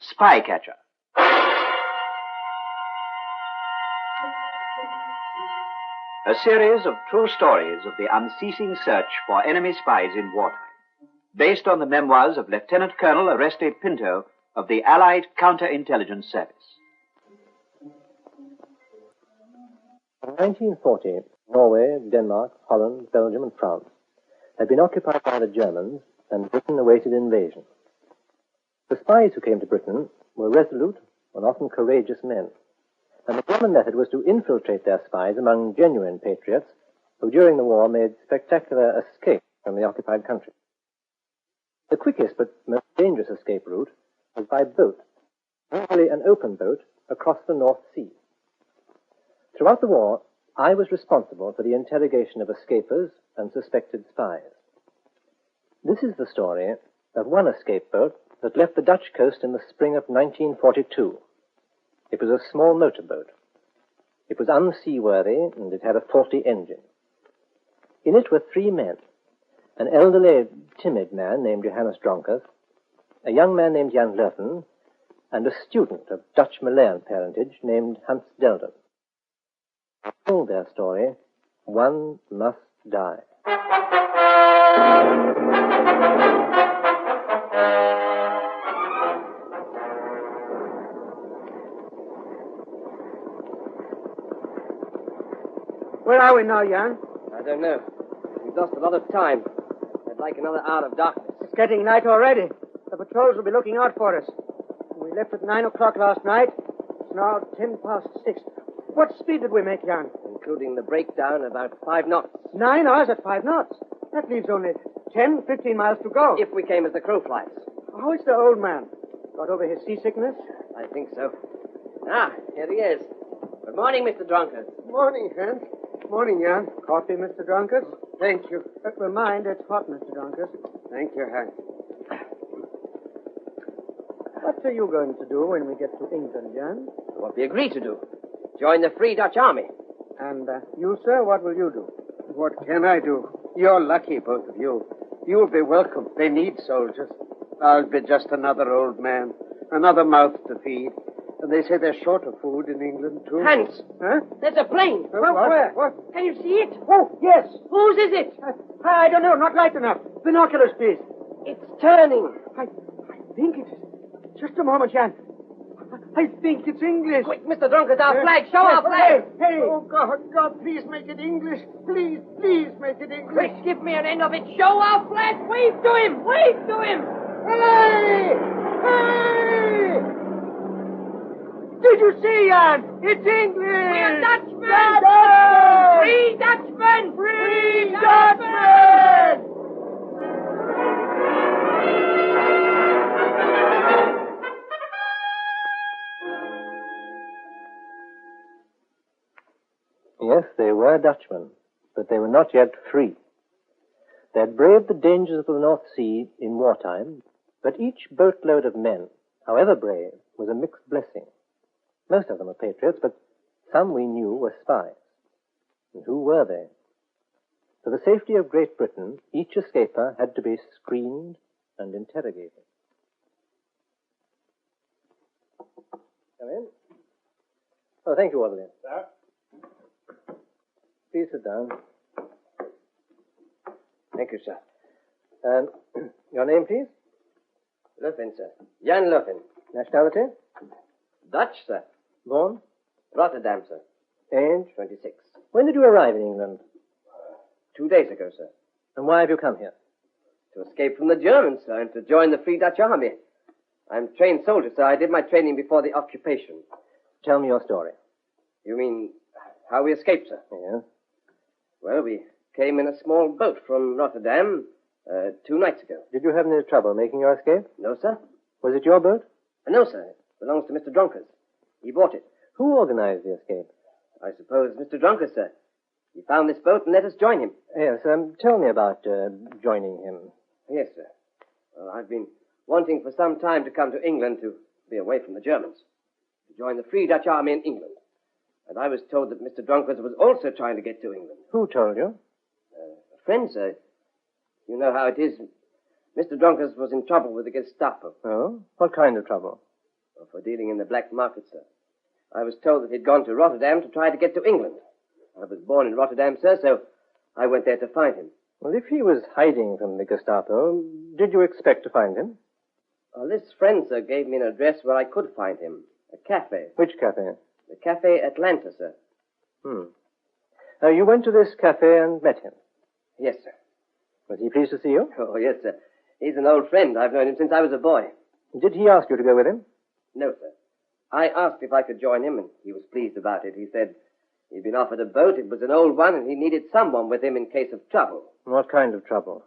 Spy Catcher. A series of true stories of the unceasing search for enemy spies in wartime, based on the memoirs of Lieutenant-Colonel Oreste Pinto of the Allied Counterintelligence Service. In 1940, Norway, Denmark, Holland, Belgium, and France had been occupied by the Germans, and Britain awaited invasion. The spies who came to Britain were resolute and often courageous men, and the German method was to infiltrate their spies among genuine patriots who during the war made spectacular escape from the occupied country. The quickest but most dangerous escape route was by boat, usually an open boat across the North Sea. Throughout the war, I was responsible for the interrogation of escapers and suspected spies. This is the story of one escape boat that left the Dutch coast in the spring of 1942. It was a small motorboat. It was unseaworthy, and it had a faulty engine. In it were 3 men: an elderly, timid man named Johannes Dronkers, a young man named Jan Lurfen, and a student of Dutch Malayan parentage named Hans Delden. To tell their story, one must die. Where are we now, Jan? I don't know. We've lost a lot of time. I'd like another hour of darkness. It's getting night already. The patrols will be looking out for us. We left at 9 o'clock last night. It's now 6:10. What speed did we make, Jan? Including the breakdown, about 5 knots. 9 hours at 5 knots. That leaves only 15 miles to go. If we came as the crow flies. How is the old man? Got over his seasickness? I think so. Ah, here he is. Good morning, Mr. Drunkard. Morning, Hans. Morning, Jan. Coffee, Mr. Drunkard? Thank you. Well, mind, it's hot, Mr. Drunkard. Thank you, Hans. What are you going to do when we get to England, Jan? What we agreed to do. Join the Free Dutch Army. And you, sir, what will you do? What can I do? You're lucky, both of you. You'll be welcome. They need soldiers. I'll be just another old man, another mouth to feed. And they say they're short of food in England, too. Hans! Huh? There's a plane! Where? What? Can you see it? Oh, yes. Whose is it? I don't know. Not light enough. Binoculars, please. It's turning. I think it is. Just a moment, Jan. I think it's English. Quick, Mr. Drunkard, our flag. Show our flag. Hey. Oh, God, please make it English. Please make it English. Quick, give me an end of it. Show our flag. Wave to him. Wave to him. Hey! Did you see, Jan? It's English. We're Dutchmen. Dutchmen! Free Dutchmen. Free Dutchmen! Yes, they were Dutchmen, but they were not yet free. They had braved the dangers of the North Sea in wartime, but each boatload of men, however brave, was a mixed blessing. Most of them were patriots, but some we knew were spies. And who were they? For the safety of Great Britain, each escaper had to be screened and interrogated. Come in. Oh, thank you, Orderly. Sir? Please sit down. Thank you, sir. Your name, please? Lurfen, sir. Jan Lurfen. Nationality? Dutch, sir. Born? Rotterdam, sir. Age? 26. When did you arrive in England? 2 days ago, sir. And why have you come here? To escape from the Germans, sir, and to join the Free Dutch Army. I'm a trained soldier, sir. I did my training before the occupation. Tell me your story. You mean how we escaped, sir? Yes. Well, we came in a small boat from Rotterdam 2 nights ago. Did you have any trouble making your escape? No, sir. Was it your boat? No, sir. It belongs to Mr. Drunkers. He bought it. Who organized the escape? I suppose Mr. Drunkers, sir. He found this boat and let us join him. Yes, tell me about joining him. Yes, sir. Well, I've been wanting for some time to come to England to be away from the Germans, to join the Free Dutch Army in England. And I was told that Mr. Drunkers was also trying to get to England. Who told you? A friend, sir. You know how it is. Mr. Drunkers was in trouble with the Gestapo. Oh? What kind of trouble? For dealing in the black market, sir. I was told that he'd gone to Rotterdam to try to get to England. I was born in Rotterdam, sir, so I went there to find him. Well, if he was hiding from the Gestapo, did you expect to find him? Well, this friend, sir, gave me an address where I could find him. A cafe. Which cafe? The Cafe Atlanta, sir. You went to this cafe and met him? Yes, sir. Was he pleased to see you? Oh, yes, sir. He's an old friend. I've known him since I was a boy. Did he ask you to go with him? No, sir. I asked if I could join him, and he was pleased about it. He said he'd been offered a boat. It was an old one, and he needed someone with him in case of trouble. What kind of trouble?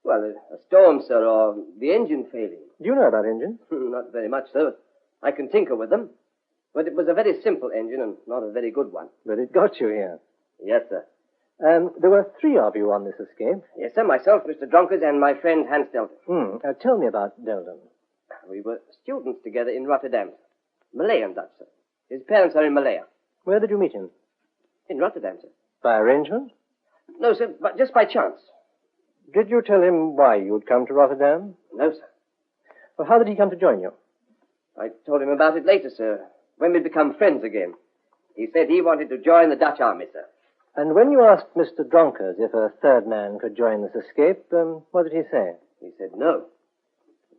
Well, a storm, sir, or the engine failing. Do you know about engines? Not very much, sir. I can tinker with them. But it was a very simple engine and not a very good one. But it got you here. Yes, sir. There were 3 of you on this escape. Yes, sir. Myself, Mr. Dronkers, and my friend Hans Delden. Tell me about Delden. We were students together in Rotterdam. Malayan Dutch, sir. His parents are in Malaya. Where did you meet him? In Rotterdam, sir. By arrangement? No, sir, but just by chance. Did you tell him why you'd come to Rotterdam? No, sir. Well, how did he come to join you? I told him about it later, sir, when we'd become friends again. He said he wanted to join the Dutch army, sir. And when you asked Mr. Dronkers if a third man could join this escape, what did he say? He said no.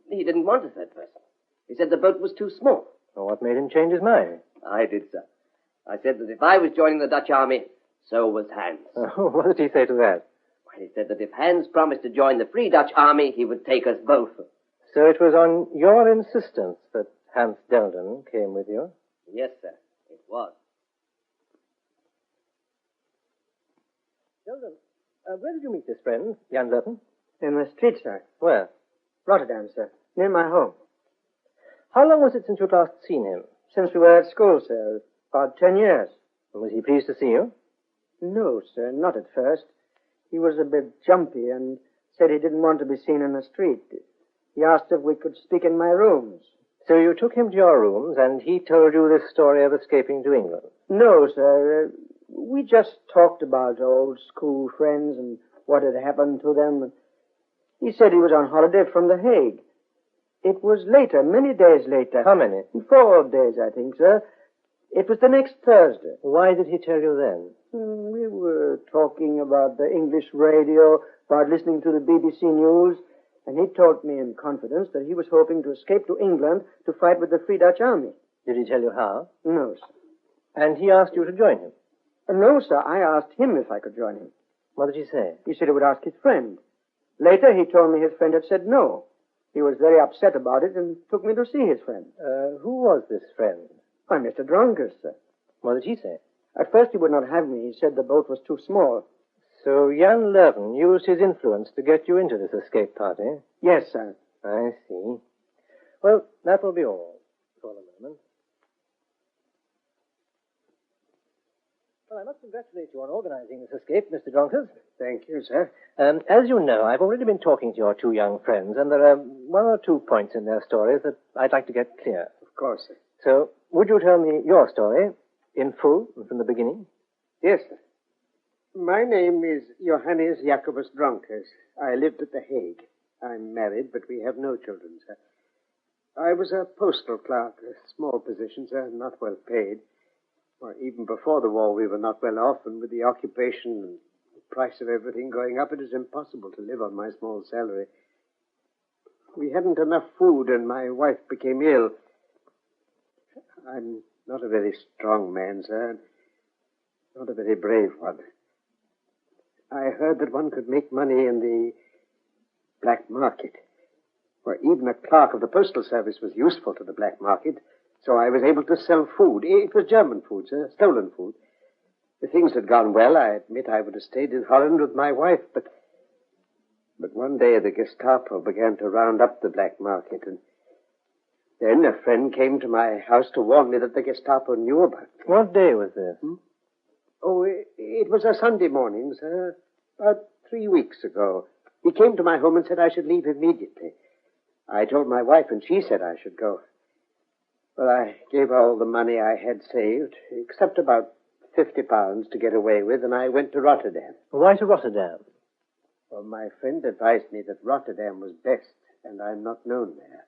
He didn't want a third person. He said the boat was too small. Well, what made him change his mind? I did, sir. I said that if I was joining the Dutch army, so was Hans. Oh, what did he say to that? Well, he said that if Hans promised to join the Free Dutch army, he would take us both. So it was on your insistence that Hans Delden came with you? Yes, sir. It was. Delden, where did you meet this friend, Jan Lurton? In the street, sir. Where? Rotterdam, sir. Near my home. How long was it since you'd last seen him? Since we were at school, sir. About 10 years. And was he pleased to see you? No, sir. Not at first. He was a bit jumpy and said he didn't want to be seen in the street. He asked if we could speak in my rooms. So you took him to your rooms and he told you this story of escaping to England? No, sir. We just talked about old school friends and what had happened to them. He said he was on holiday from The Hague. It was later, many days later. How many? 4 days, I think, sir. It was the next Thursday. Why did he tell you then? We were talking about the English radio, about listening to the BBC News, and he told me in confidence that he was hoping to escape to England to fight with the Free Dutch Army. Did he tell you how? No, sir. And he asked you to join him? No, sir. I asked him if I could join him. What did he say? He said he would ask his friend. Later, he told me his friend had said no. He was very upset about it and took me to see his friend. Who was this friend? Why, Mr. Dronkers, sir. What did he say? At first, he would not have me. He said the boat was too small. So Jan Lurton used his influence to get you into this escape party? Yes, sir. I see. Well, that will be all for the moment. Well, I must congratulate you on organizing this escape, Mr. Dronkers. Thank you, sir. As you know, I've already been talking to your 2 young friends, and there are 1 or 2 points in their stories that I'd like to get clear. Of course, sir. So, would you tell me your story in full and from the beginning? Yes, sir. My name is Johannes Jacobus Dronkers. I lived at The Hague. I'm married, but we have no children, sir. I was a postal clerk, a small position, sir, not well paid. Well, even before the war, we were not well off, and with the occupation and the price of everything going up, it is impossible to live on my small salary. We hadn't enough food, and my wife became ill. I'm not a very strong man, sir, not a very brave one. I heard that one could make money in the black market, where even a clerk of the postal service was useful to the black market. So I was able to sell food. It was German food, sir, stolen food. If things had gone well, I admit I would have stayed in Holland with my wife, but one day the Gestapo began to round up the black market, and then a friend came to my house to warn me that the Gestapo knew about me. What day was this? Oh, it was a Sunday morning, sir, about 3 weeks ago. He came to my home and said I should leave immediately. I told my wife, and she said I should go. Well, I gave all the money I had saved, except about £50 to get away with, and I went to Rotterdam. Why to Rotterdam? Well, my friend advised me that Rotterdam was best, and I'm not known there.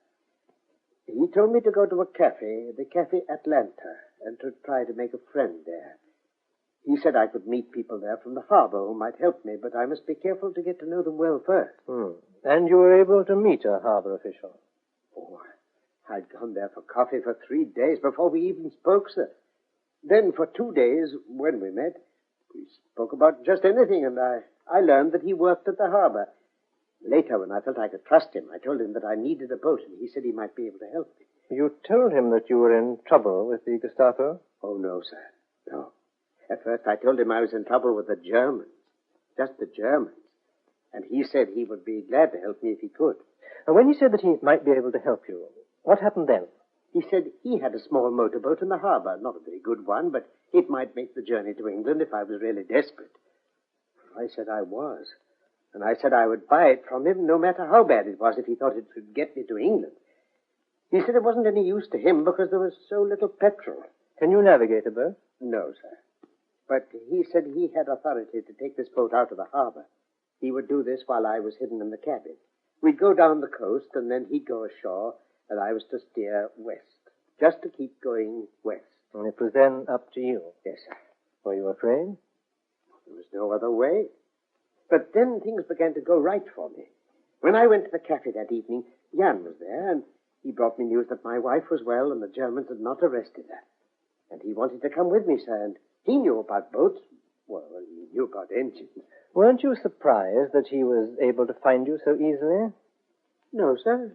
He told me to go to a cafe, the Cafe Atlanta, and to try to make a friend there. He said I could meet people there from the harbor who might help me, but I must be careful to get to know them well first. And you were able to meet a harbor official? Oh, I'd gone there for coffee for 3 days before we even spoke, sir. Then for 2 days, when we met, we spoke about just anything, and I learned that he worked at the harbor. Later, when I felt I could trust him, I told him that I needed a boat, and he said he might be able to help me. You told him that you were in trouble with the Gestapo? Oh, no, sir. No. At first, I told him I was in trouble with the Germans. Just the Germans. And he said he would be glad to help me if he could. And when he said that he might be able to help you, what happened then? He said he had a small motorboat in the harbor. Not a very good one, but it might make the journey to England if I was really desperate. I said I was. And I said I would buy it from him no matter how bad it was if he thought it could get me to England. He said it wasn't any use to him because there was so little petrol. Can you navigate a boat? No, sir. But he said he had authority to take this boat out of the harbor. He would do this while I was hidden in the cabin. We'd go down the coast, and then he'd go ashore, and I was to steer west. Just to keep going west. And it was then up to you? Yes, sir. Were you afraid? There was no other way. But then things began to go right for me. When I went to the cafe that evening, Jan was there, and he brought me news that my wife was well and the Germans had not arrested her. And he wanted to come with me, sir, and he knew about boats. Well, he knew about engines. Weren't you surprised that he was able to find you so easily? No, sir.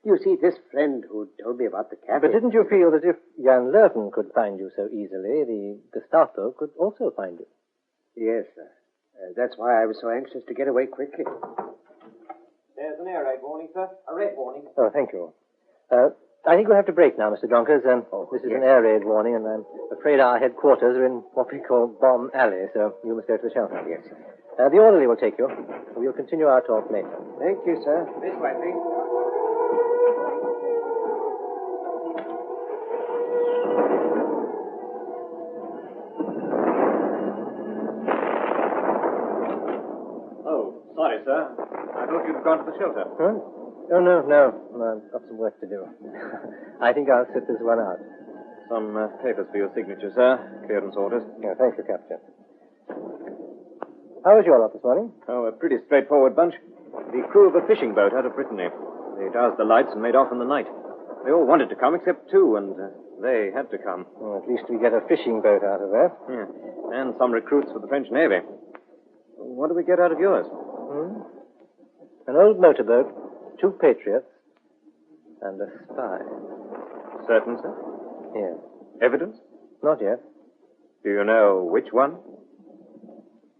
You see, this friend who told me about the cafe... But didn't you feel that if Jan Lurton could find you so easily, the Gestapo could also find you? Yes, sir. That's why I was so anxious to get away quickly. There's an air raid warning, sir. A red warning. Oh, thank you. I think we'll have to break now, Mr. Dronkers. This is an air raid warning, and I'm afraid our headquarters are in what we call Bomb Alley, so you must go to the shelter. Yes, sir. The orderly will take you. We'll continue our talk later. Thank you, sir. This way, please. Oh, sorry, sir. I thought you'd gone to the shelter. Huh? Oh, no. I've got some work to do. I think I'll sit this one out. Some papers for your signature, sir. Clearance orders. Yeah, thank you, Captain. How was your lot this morning? Oh, a pretty straightforward bunch. The crew of a fishing boat out of Brittany. They doused the lights and made off in the night. They all wanted to come except two, and they had to come. Well, at least we get a fishing boat out of that. Yeah. And some recruits for the French Navy. What do we get out of yours? An old motorboat, 2 patriots, and a spy. Certain, sir? Yes. Evidence? Not yet. Do you know which one?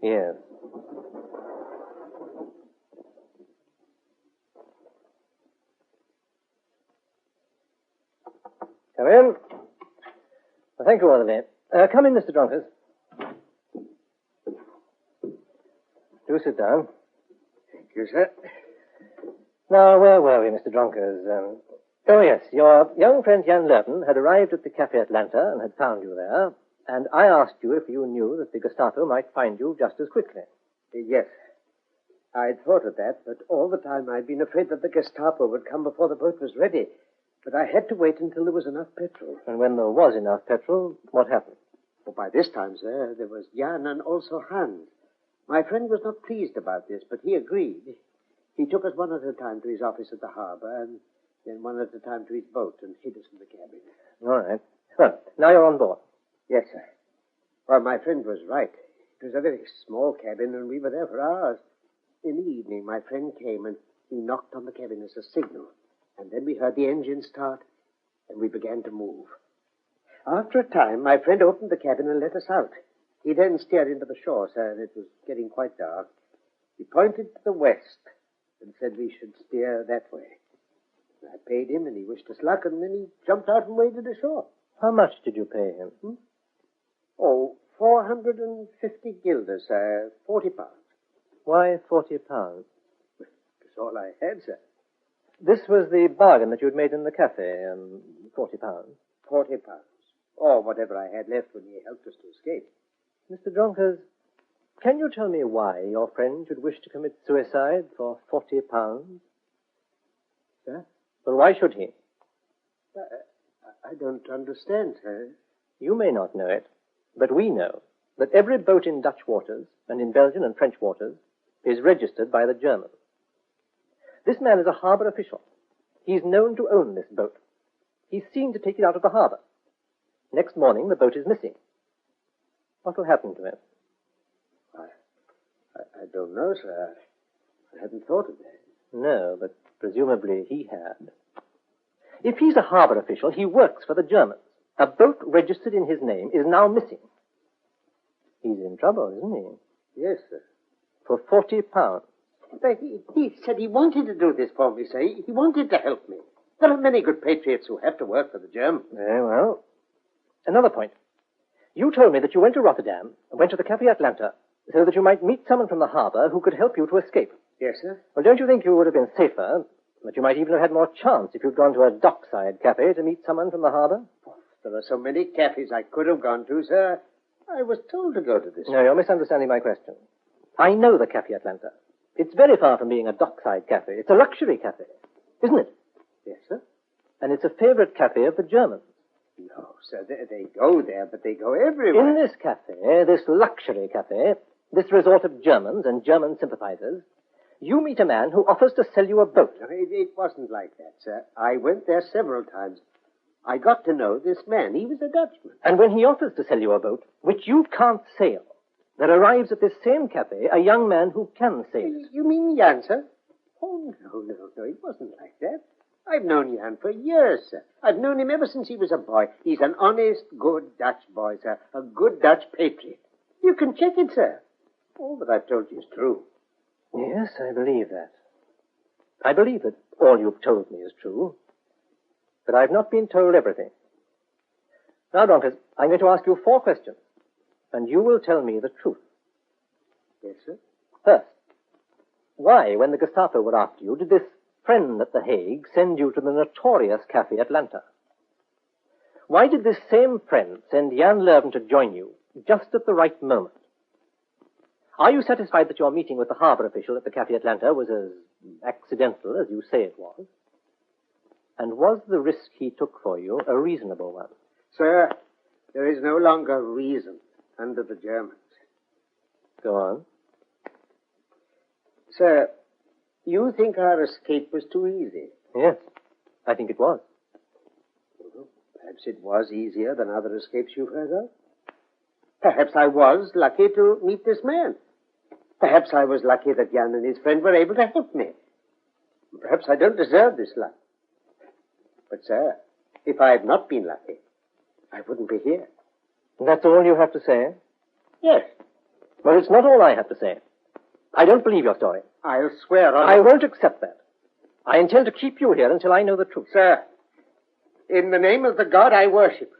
Yes. Come in. Well, thank you, orderly. Come in, Mr. Dronkers. Do sit down. Thank you, sir. Now, where were we, Mr. Dronkers? Oh, yes. Your young friend Jan Lurton had arrived at the Cafe Atlanta and had found you there, and I asked you if you knew that the Gestapo might find you just as quickly. Yes. I'd thought of that, but all the time I'd been afraid that the Gestapo would come before the boat was ready. But I had to wait until there was enough petrol. And when there was enough petrol, what happened? Well, by this time, sir, there was Jan and also Hans. My friend was not pleased about this, but he agreed. He took us one at a time to his office at the harbor, and then one at a time to his boat, and hid us in the cabin. All right. Well, now you're on board. Yes, sir. Well, my friend was right. It was a very small cabin, and we were there for hours. In the evening, my friend came, and he knocked on the cabin as a signal. And then we heard the engine start, and we began to move. After a time, my friend opened the cabin and let us out. He then steered into the shore, sir, and it was getting quite dark. He pointed to the west and said we should steer that way. I paid him, and he wished us luck, and then he jumped out and waded ashore. How much did you pay him? Oh, 450 guilders, sir. 40 pounds. Why 40 pounds? That's all I had, sir. This was the bargain that you'd made in the cafe, 40 pounds. 40 pounds. Or whatever I had left when he helped us to escape. Mr. Dronkers, can you tell me why your friend should wish to commit suicide for 40 pounds? Sir? Well, why should he? I don't understand, sir. You may not know it, but we know that every boat in Dutch waters and in Belgian and French waters is registered by the Germans. This man is a harbor official. He's known to own this boat. He's seen to take it out of the harbor. Next morning, the boat is missing. What will happen to him? I don't know, sir. I hadn't thought of that. No, but presumably he had. If he's a harbor official, he works for the Germans. A boat registered in his name is now missing. He's in trouble, isn't he? Yes, sir. For £40. But he said he wanted to do this for me, sir. He wanted to help me. There are many good patriots who have to work for the Germans. Very well. Another point. You told me that you went to Rotterdam and went to the Cafe Atlanta so that you might meet someone from the harbor who could help you to escape. Yes, sir. Well, don't you think you would have been safer, that you might even have had more chance if you'd gone to a dockside cafe to meet someone from the harbor? There are so many cafes I could have gone to, sir. I was told to go to this. No, you're misunderstanding my question. I know the Cafe Atlanta. It's very far from being a dockside cafe. It's a luxury cafe, isn't it? Yes, sir. And it's a favorite cafe of the Germans. No, sir, they go there, but they go everywhere. In this cafe, this luxury cafe, this resort of Germans and German sympathizers, you meet a man who offers to sell you a boat. No, it wasn't like that, sir. I went there several times. I got to know this man. He was a Dutchman. And when he offers to sell you a boat, which you can't sail, there arrives at this same cafe a young man who can sail it. You mean Jan, sir? Oh, no, it wasn't like that. I've known Jan for years, sir. I've known him ever since he was a boy. He's an honest, good Dutch boy, sir. A good Dutch patriot. You can check it, sir. All that I've told you is true. Yes, I believe that. I believe that all you've told me is true. But I've not been told everything. Now, Donkers, I'm going to ask you 4 questions, and you will tell me the truth. Yes, sir? First, why, when the Gestapo were after you, did this friend at The Hague send you to the notorious Cafe Atlanta? Why did this same friend send Jan Leuven to join you just at the right moment? Are you satisfied that your meeting with the harbor official at the Cafe Atlanta was as accidental as you say it was? And was the risk he took for you a reasonable one? Sir, there is no longer reason under the Germans. Go on. Sir, you think our escape was too easy? Yes, I think it was. Well, perhaps it was easier than other escapes you've heard of. Perhaps I was lucky to meet this man. Perhaps I was lucky that Jan and his friend were able to help me. Perhaps I don't deserve this luck. But, sir, if I had not been lucky, I wouldn't be here. That's all you have to say? Yes. Well, it's not all I have to say. I don't believe your story. I'll swear on I won't accept that. I intend to keep you here until I know the truth. Sir, in the name of the God I worship,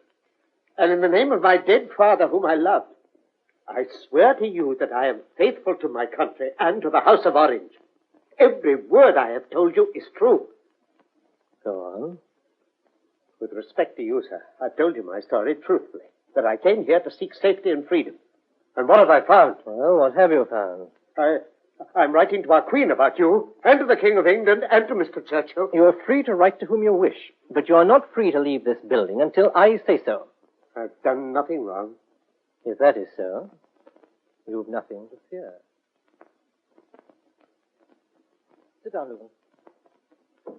and in the name of my dead father whom I loved, I swear to you that I am faithful to my country and to the House of Orange. Every word I have told you is true. Go on. With respect to you, sir, I've told you my story truthfully, that I came here to seek safety and freedom. And what have I found? Well, what have you found? I'm writing to our Queen about you, and to the King of England, and to Mr. Churchill. You are free to write to whom you wish, but you are not free to leave this building until I say so. I've done nothing wrong. If that is so, you've nothing to fear. Sit down, Leuven.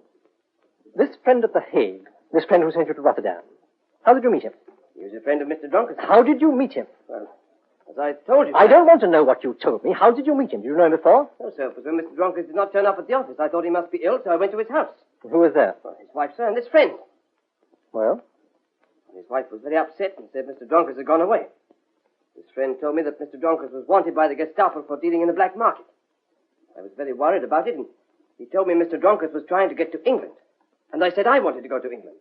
This friend at The Hague, this friend who sent you to Rotterdam, how did you meet him? He was a friend of Mr. Drunkard's. How did you meet him? Well, as I told you... I don't want to know what you told me. How did you meet him? Did you know him before? No, sir, because when Mr. Drunkard did not turn up at the office, I thought he must be ill, so I went to his house. Who was there? Well, his wife, sir, and this friend. Well? His wife was very upset and said Mr. Drunkard had gone away. His friend told me that Mr. Drunkard was wanted by the Gestapo for dealing in the black market. I was very worried about it, and he told me Mr. Drunkard was trying to get to England. And I said I wanted to go to England.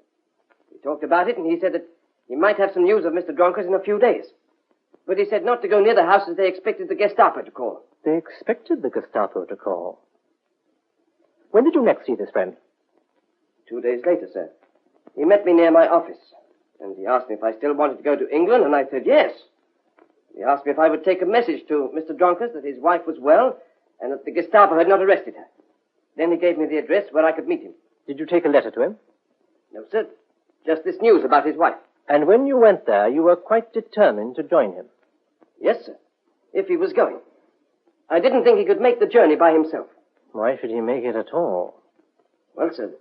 We talked about it, and he said that he might have some news of Mr. Drunkard in a few days. But he said not to go near the house as they expected the Gestapo to call. They expected the Gestapo to call. When did you next see this friend? 2 days later, sir. He met me near my office, and he asked me if I still wanted to go to England, and I said yes. He asked me if I would take a message to Mr. Drunkard that his wife was well, and that the Gestapo had not arrested her. Then he gave me the address where I could meet him. Did you take a letter to him? No, sir. Just this news about his wife. And when you went there, you were quite determined to join him. Yes, sir. If he was going. I didn't think he could make the journey by himself. Why should he make it at all? Well, sir,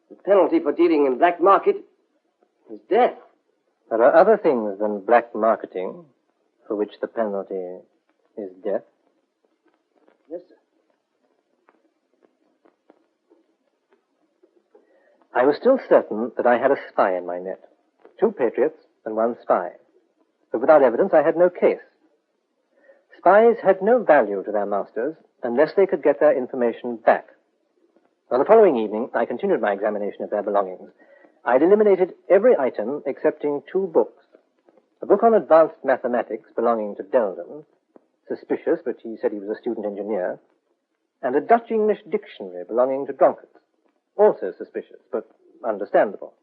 the penalty for dealing in black market is death. There are other things than black marketing for which the penalty is death. Yes, sir. I was still certain that I had a spy in my net. 2 patriots and 1 spy. But without evidence, I had no case. Spies had no value to their masters unless they could get their information back. On the following evening, I continued my examination of their belongings. I'd eliminated every item excepting 2 books. A book on advanced mathematics belonging to Delden, suspicious, but he said he was a student engineer, and a Dutch-English dictionary belonging to Dronkers, also suspicious, but understandable.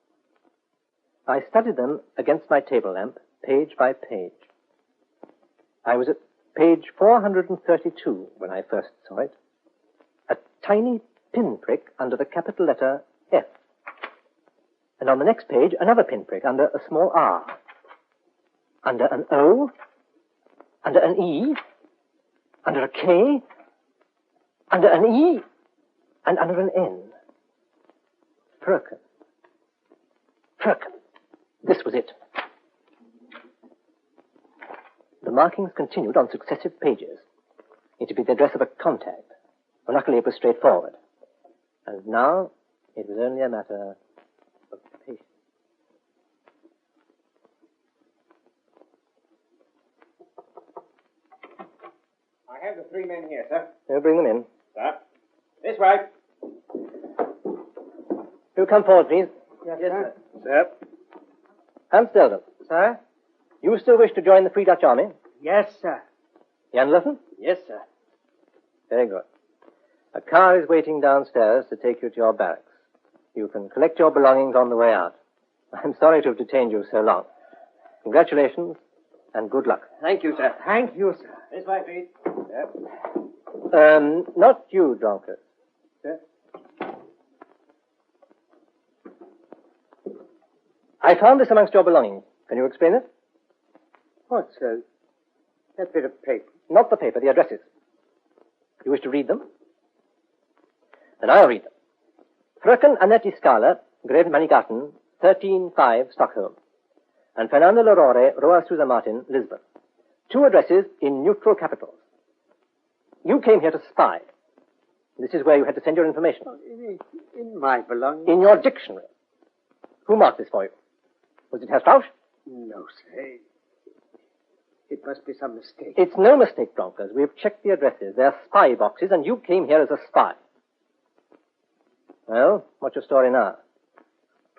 I studied them against my table lamp, page by page. I was at page 432 when I first saw it. A tiny pinprick under the capital letter F. And on the next page, another pinprick under a small R. Under an O. Under an E. Under a K. Under an E. And under an N. Firkin. Firkin. This was it. The markings continued on successive pages. It would be the address of a contact. Well, luckily, it was straightforward. And now, it was only a matter of patience. I have the 3 men here, sir. You bring them in. Sir. This way. You come forward, please. Yes, sir. Sir. Hans Delden. Sir? You still wish to join the Free Dutch Army? Yes, sir. Jan Luffen? Yes, sir. Very good. A car is waiting downstairs to take you to your barracks. You can collect your belongings on the way out. I'm sorry to have detained you so long. Congratulations, and good luck. Thank you, sir. Thank you, sir. This way, please. Yep. Not you, drunkard. Sir. I found this amongst your belongings. Can you explain it? What, sir? That bit of paper. Not the paper, the addresses. You wish to read them? Then I'll read them. Fröken Annette Scala, Greven Manigaten, 13-5, Stockholm. And Fernando Lorore, Roa Susa Martin, Lisbon. 2 addresses in neutral capitals. You came here to spy. This is where you had to send your information. In my belongings? In your dictionary. Who marked this for you? Was it Herr Strausch? No, sir. It must be some mistake. It's no mistake, Dronkers. We've checked the addresses. They're spy boxes, and you came here as a spy. Well, what's your story now?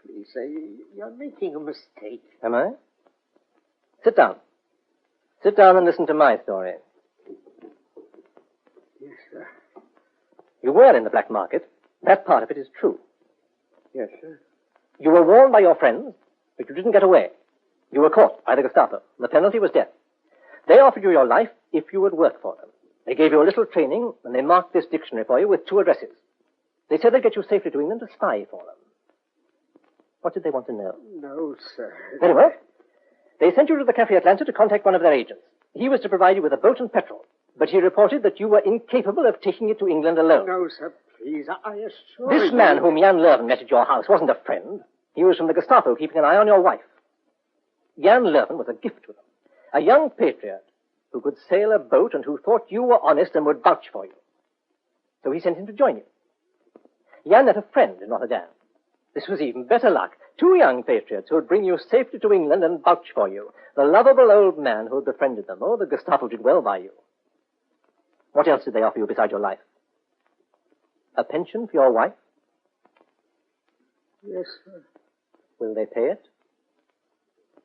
Please, sir, you're making a mistake. Am I? Sit down. Sit down and listen to my story. Yes, sir. You were in the black market. That part of it is true. Yes, sir. You were warned by your friends, but you didn't get away. You were caught by the Gestapo. The penalty was death. They offered you your life if you would work for them. They gave you a little training, and they marked this dictionary for you with 2 addresses. They said they'd get you safely to England to spy for them. What did they want to know? No, sir. Very well. They sent you to the Cafe Atlanta to contact one of their agents. He was to provide you with a boat and petrol, but he reported that you were incapable of taking it to England alone. No, sir, please, I assure you. This man whom Jan Leuven met at your house wasn't a friend. He was from the Gestapo, keeping an eye on your wife. Jan Leuven was a gift to them. A young patriot who could sail a boat and who thought you were honest and would vouch for you. So he sent him to join you. Jan had a friend in Rotterdam. This was even better luck. 2 young patriots who would bring you safely to England and vouch for you. The lovable old man who had befriended them. Oh, the Gestapo did well by you. What else did they offer you besides your life? A pension for your wife? Yes, sir. Will they pay it?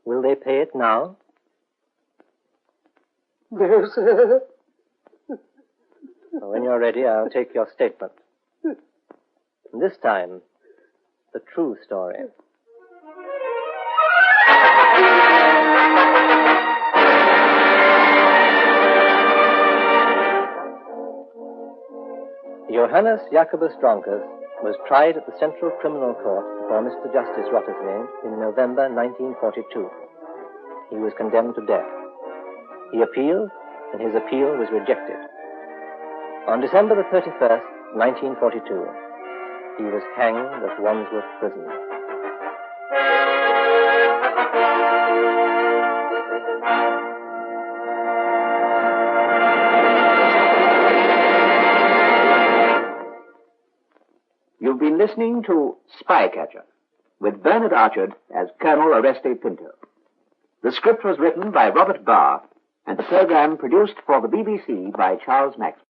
Will they pay it now? No, sir. Well, when you're ready, I'll take your statement. And this time, the true story. Johannes Jacobus Dronkers was tried at the Central Criminal Court before Mr. Justice Rotterslane in November 1942. He was condemned to death. He appealed, and his appeal was rejected. On December the 31st, 1942, he was hanged at Wandsworth Prison. You've been listening to Spycatcher, with Bernard Archard as Colonel Oreste Pinto. The script was written by Robert Barr, and the program produced for the BBC by Charles Maxwell.